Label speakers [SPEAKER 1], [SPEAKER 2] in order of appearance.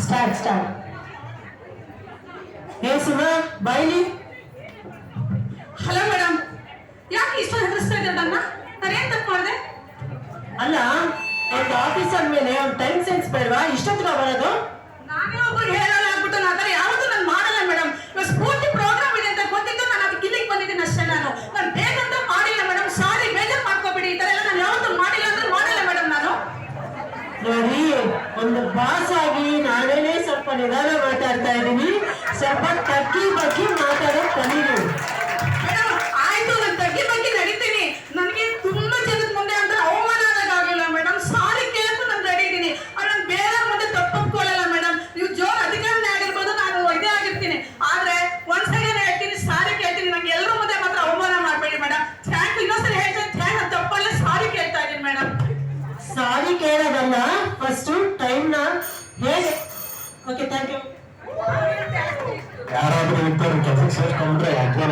[SPEAKER 1] Start. ಹೇ ಸುಮಾ ಬಾಯ್ಲಿ.
[SPEAKER 2] Hello madam, ಯಾಕೆ ಇಷ್ಟ ಹೆದರಿಸ್ತಾ ಇದ್ದಾರೆ ನನ್ನ? ನಾನೇನ್ ತಪ್ಪು ಮಾಡಿದೆ?
[SPEAKER 1] ಅಲ್ಲ, ಒಂದು ಆಫೀಸ್ ಅಂದ್ಮೇಲೆ ಒಂದು ಟೈಮ್ ಸೆನ್ಸ್ ಬೇಡವಾ? ಇಷ್ಟೊತ್ತಿಗೆ ಬರೋದು?
[SPEAKER 2] ನಾನೇ ಒಬ್ಬರು ಹೇಳೋಣ ಆಗ್ಬಿಟ್ಟು ಆ ಥರ ಯಾವತ್ತೂ ನಾನು ಮಾಡಲ್ಲ ಮೇಡಮ್. ಇವಾಗ ಸ್ಫೂರ್ತಿ ಪ್ರೋಗ್ರಾಮ್ ಇದೆ ಅಂತ ಗೊತ್ತಿದ್ದು ನಾನು ಅದಕ್ಕೆ ಇಲ್ಲಿಗೆ ಬಂದಿದ್ದೀನಿ ಅಷ್ಟೇ. ನಾನು ಬೇಕಂತ ಮಾಡಿಲ್ಲ ಮೇಡಮ್. ಸಾರಿ, ಬೇಜಾರು ಮಾಡ್ಕೋಬೇಡಿ. ಈ ಥರ ಎಲ್ಲ ನಾನು ಯಾವತ್ತೂ ಮಾಡಿಲ್ಲ ಅಂದ್ರೆ ಮಾಡಲ್ಲ ಮೇಡಮ್ ನಾನು.
[SPEAKER 1] ನೋಡಿ, ಒಂದು ಬಾಸ್ ಆಗಿ ನಾನೇನೇ ಸ್ವಲ್ಪ ನಿಧಾನ ಮಾತಾಡ್ತಾ ಇದ್ದೀನಿ. ಸ್ವಲ್ಪ ತಗ್ಗಿ ಬಗ್ಗೆ ಮಾತಾಡೋದು ಕಲೀರಿ.
[SPEAKER 2] ಮೇಡಮ್ ಆಯ್ತು, ನಾನು ತಗ್ಗಿ ಬಗ್ಗೆ ನಡೀತೀನಿ. ನನಗೆ ತುಂಬಾ ಜನದ ಮುಂದೆ ಅಂತ ಅವಮಾನ ಆಗೋಕ್ಕಾಗಲ್ಲ ಮೇಡಮ್. ಸಾರಿ ಕೇಳಕ್ಕೂ ನಾನು ರೆಡಿ ಇದ್ದೀನಿ. ನಾನು ಬೇರೆ ಮುಂದೆ ತಪ್ಪೊಪ್ಕೊಳ್ಳಲ್ಲ ಮೇಡಮ್. ನೀವು ಜೋರ್ ಅಧಿಕಾರನೇ ಆಗಿರ್ಬೋದು, ನಾನು ಇದೇ ಆಗಿರ್ತೀನಿ. ಆದ್ರೆ ಒಂದ್ ಸೆಕೆಂಡ್ ಹೇಳ್ತೀನಿ, ಸಾರಿ ಕೇಳ್ತೀನಿ. ನಂಗೆ ಎಲ್ಲರ ಮುಂದೆ ಮಾತ್ರ ಅವಮಾನ ಮಾಡಬೇಡಿ ಮೇಡಮ್. Thank you. ಇನ್ನೊಂದ್ಸಲ ಹೇಳ್ತೀನಿ, ಥ್ಯಾಂಕ್, ತಪ್ಪಲ್ಲ, ಸಾರಿ ಕೇಳ್ತಾ ಇದ್ದೀನಿ ಮೇಡಮ್.
[SPEAKER 1] ಸಾರಿ ಕೇಳೋದಲ್ಲ, ಫಸ್ಟ್ ಟೈಮ್ನ ಹೇಗೆ. Okay, thank you.
[SPEAKER 3] ಯಾರಾದ್ರೂ ಇಬ್ಬರು ಕೆಲಸಕ್ಕೆ ಸೇರ್ಕೊಂಡ್ರೆ ಅಥವಾ